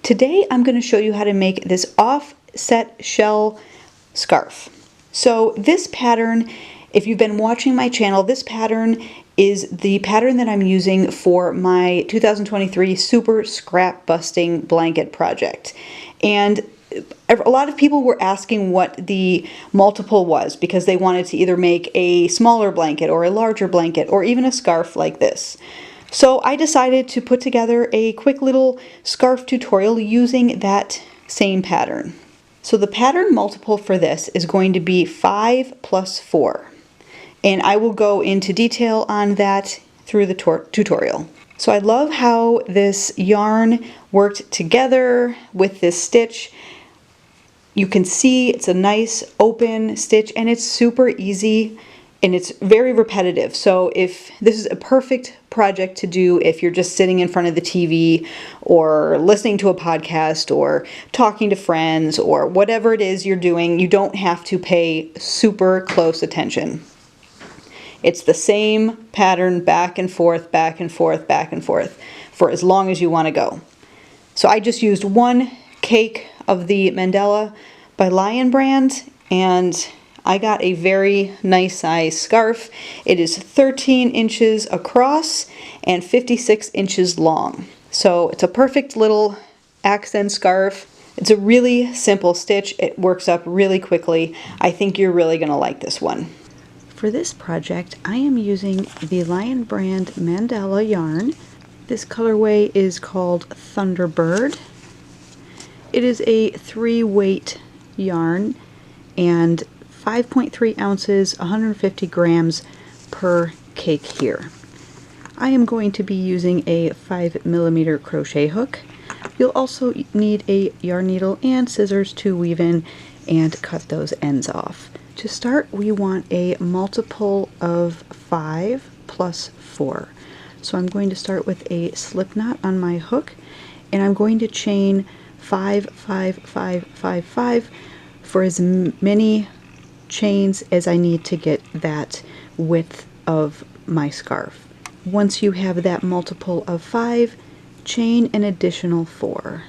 Today I'm going to show you how to make this offset shell scarf. So this pattern, if you've been watching my channel, this pattern is the pattern that I'm using for my 2023 Super Scrap Busting Blanket project. And a lot of people were asking what the multiple was because they wanted to either make a smaller blanket or a larger blanket or even a scarf like this. So I decided to put together a quick little scarf tutorial using that same pattern. So the pattern multiple for this is going to be 5 plus 4. And I will go into detail on that through the tutorial. So I love how this yarn worked together with this stitch. You can see it's a nice open stitch and it's super easy and it's very repetitive. So if this is a perfect project to do if you're just sitting in front of the TV or listening to a podcast or talking to friends or whatever it is you're doing, you don't have to pay super close attention. It's the same pattern back and forth, back and forth, back and forth for as long as you want to go. So I just used one cake of the Mandala by Lion brand and I got a very nice size scarf. It is 13 inches across and 56 inches long. So it's a perfect little accent scarf. It's a really simple stitch. It works up really quickly. I think you're really going to like this one. For this project, I am using the Lion brand Mandala yarn. This colorway is called Thunderbird. It is a 3-weight yarn and 5.3 ounces, 150 grams per cake here. I am going to be using a 5mm crochet hook. You'll also need a yarn needle and scissors to weave in and cut those ends off. To start, we want a multiple of 5 plus 4. So I'm going to start with a slip knot on my hook and I'm going to chain 5, 5, 5, 5, 5 for as many chains as I need to get that width of my scarf. Once you have that multiple of 5, chain an additional 4.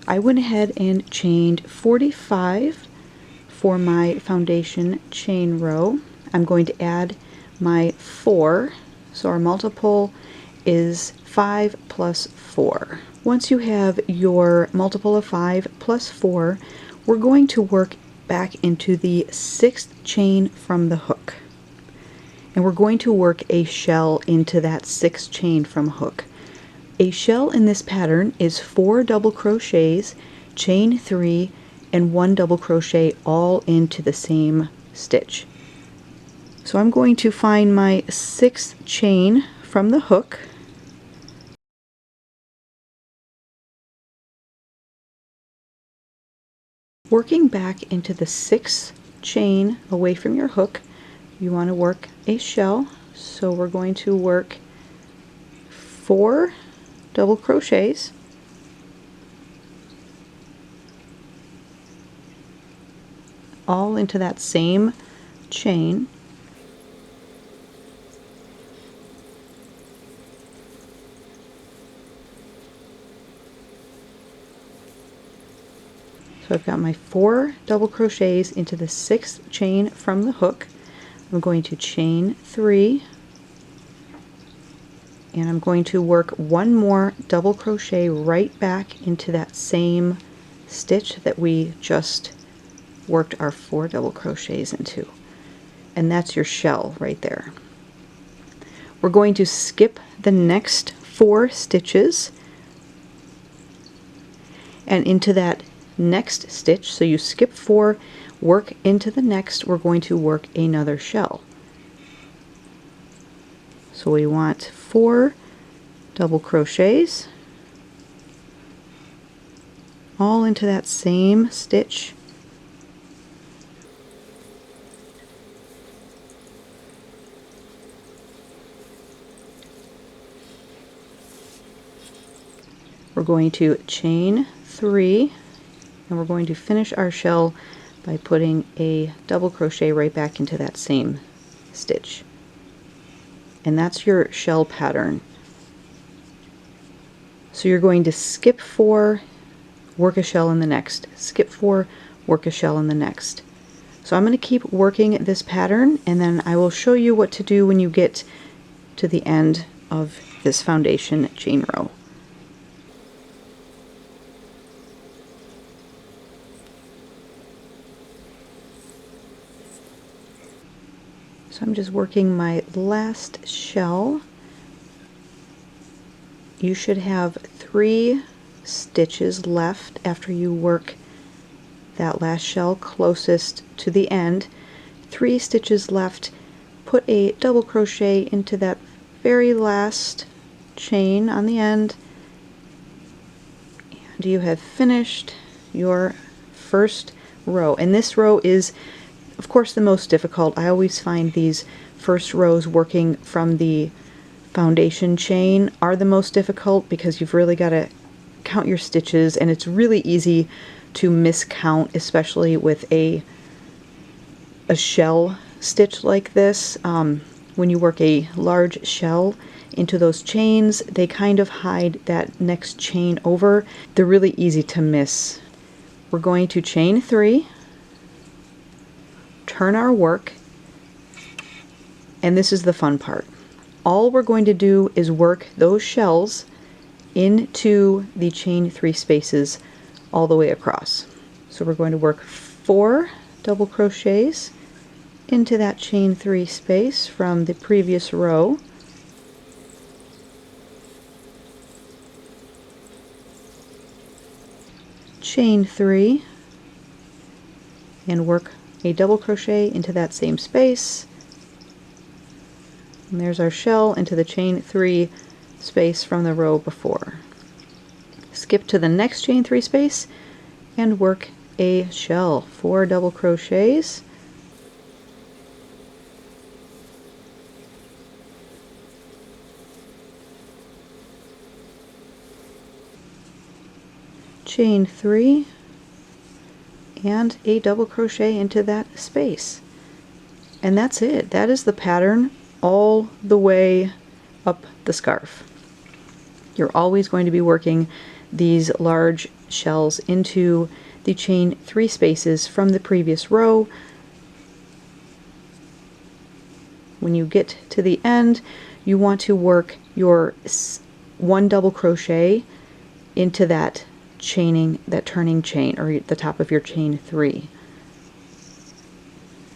I went ahead and chained 45 for my foundation chain row. I'm going to add my 4, so our multiple is 5 plus 4. Once you have your multiple of 5 plus 4, we're going to work back into the 6th chain from the hook. And we're going to work a shell into that 6th chain from hook. A shell in this pattern is 4 double crochets, chain 3, and 1 double crochet all into the same stitch. So I'm going to find my 6th chain from the hook. Working back into the 6th chain away from your hook, you want to work a shell. So we're going to work 4 double crochets, all into that same chain. So I've got my 4 double crochets into the 6th chain from the hook. I'm going to chain 3 and I'm going to work 1 more double crochet right back into that same stitch that we just worked our 4 double crochets into. And that's your shell right there. We're going to skip the next 4 stitches and into that next stitch. So you skip 4, work into the next, we're going to work another shell. So we want 4 double crochets all into that same stitch. We're going to chain 3 and we're going to finish our shell by putting a double crochet right back into that same stitch. And that's your shell pattern. So you're going to skip 4, work a shell in the next, skip 4, work a shell in the next. So I'm going to keep working this pattern, and then I will show you what to do when you get to the end of this foundation chain row. So I'm just working my last shell. You should have 3 stitches left after you work that last shell closest to the end. 3 stitches left. Put a double crochet into that very last chain on the end, and you have finished your first row. And this row is, of course, the most difficult. I always find these first rows working from the foundation chain are the most difficult because you've really got to count your stitches, and it's really easy to miscount, especially with a shell stitch like this. When you work a large shell into those chains, they kind of hide that next chain over. They're really easy to miss. We're going to chain 3, turn our work, and this is the fun part. All we're going to do is work those shells into the chain 3 spaces all the way across. So we're going to work 4 double crochets into that chain 3 space from the previous row. Chain 3 and work a double crochet into that same space. And there's our shell into the chain 3 space from the row before. Skip to the next chain 3 space and work a shell, 4 double crochets. Chain 3 and a double crochet into that space. And that's it. That is the pattern all the way up the scarf. You're always going to be working these large shells into the chain 3 spaces from the previous row. When you get to the end, you want to work your 1 double crochet into that chaining, that turning chain, or the top of your chain 3.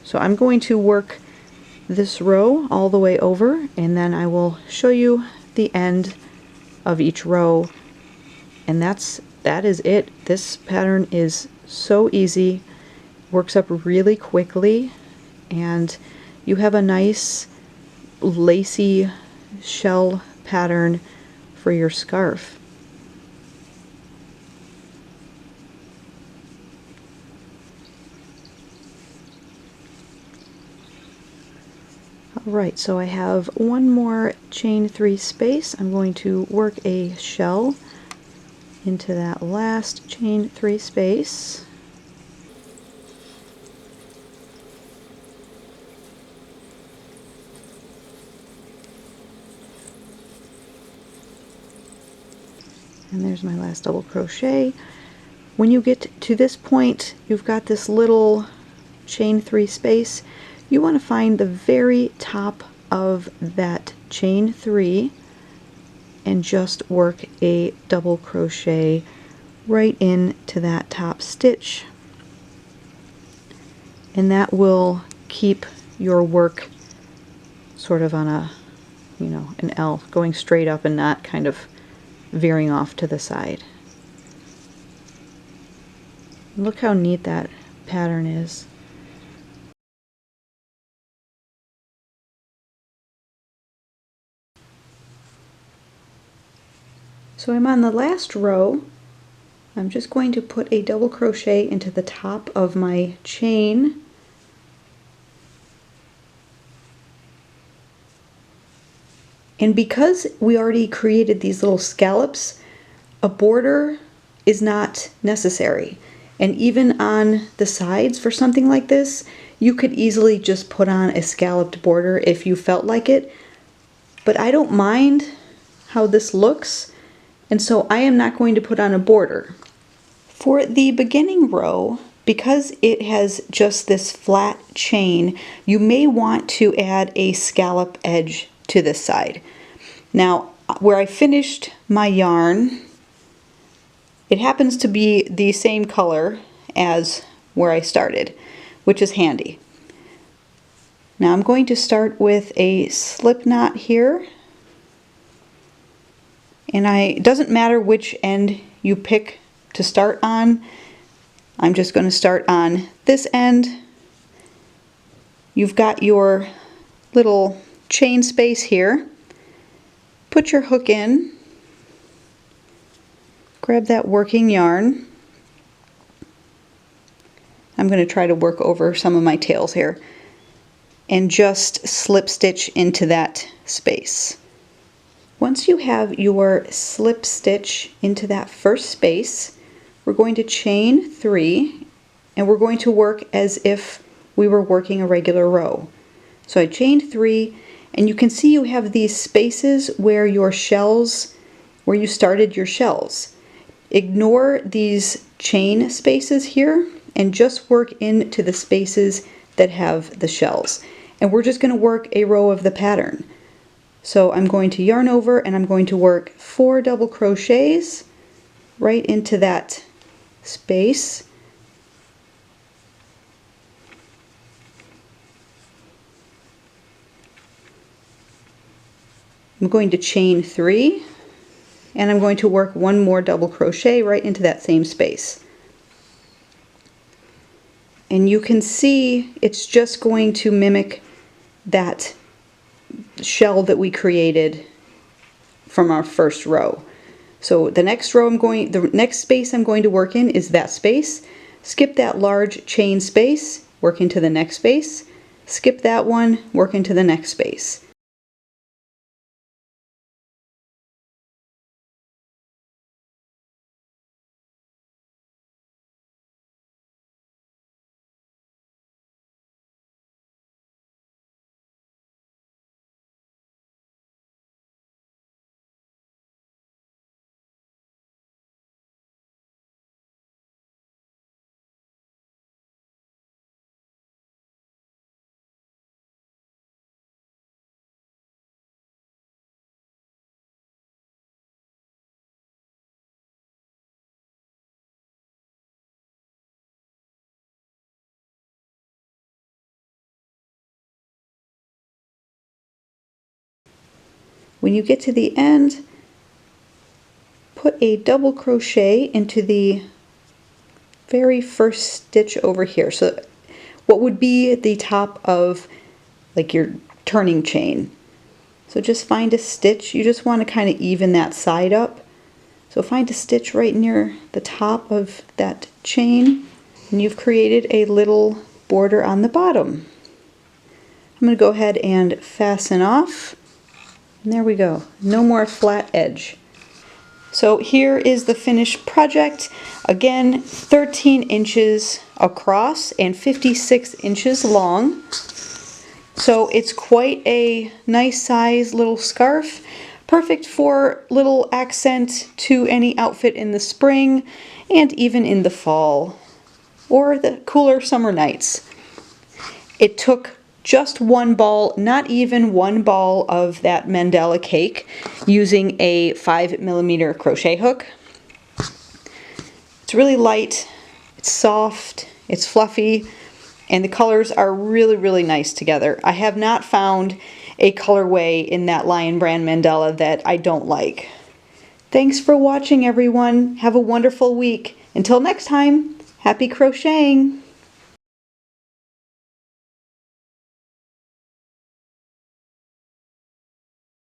So I'm going to work this row all the way over, and then I will show you the end of each row, and that is it. This pattern is so easy, works up really quickly, and you have a nice lacy shell pattern for your scarf. Alright, so I have 1 more chain 3 space. I'm going to work a shell into that last chain 3 space. And there's my last double crochet. When you get to this point, you've got this little chain 3 space. You want to find the very top of that chain 3 and just work a double crochet right into that top stitch, and that will keep your work sort of on a, an L, going straight up and not kind of veering off to the side. Look how neat that pattern is. So I'm on the last row. I'm just going to put a double crochet into the top of my chain. And because we already created these little scallops, a border is not necessary. And even on the sides for something like this, you could easily just put on a scalloped border if you felt like it. But I don't mind how this looks. and so I am not going to put on a border. For the beginning row, because it has just this flat chain, you may want to add a scallop edge to this side. Now, where I finished my yarn, it happens to be the same color as where I started, which is handy. Now I'm going to start with a slip knot here, and it doesn't matter which end you pick to start on. I'm just going to start on this end. You've got your little chain space here. Put your hook in, grab that working yarn. I'm going to try to work over some of my tails here, and just slip stitch into that space. Once you have your slip stitch into that first space, we're going to chain 3, and we're going to work as if we were working a regular row. So I chained 3, and you can see you have these spaces where your shells, where you started your shells. Ignore these chain spaces here and just work into the spaces that have the shells. And we're just going to work a row of the pattern. So I'm going to yarn over and I'm going to work 4 double crochets right into that space. I'm going to chain 3, and I'm going to work 1 more double crochet right into that same space. And you can see it's just going to mimic that shell that we created from our first row. So the next row the next space I'm going to work in is that space. Skip that large chain space, work into the next space. Skip that one, work into the next space. When you get to the end, put a double crochet into the very first stitch over here. So what would be the top of like your turning chain. So just find a stitch. You just want to kind of even that side up. So find a stitch right near the top of that chain, and you've created a little border on the bottom. I'm going to go ahead and fasten off. And there we go. No more flat edge. So here is the finished project. Again, 13 inches across and 56 inches long. So it's quite a nice size little scarf. Perfect for little accent to any outfit in the spring and even in the fall or the cooler summer nights. It took just 1 ball, not even 1 ball of that Mandela cake, using a 5mm crochet hook. It's really light, it's soft, it's fluffy, and the colors are really, really nice together. I have not found a colorway in that Lion Brand Mandela that I don't like. Thanks for watching, everyone. Have a wonderful week. Until next time, happy crocheting!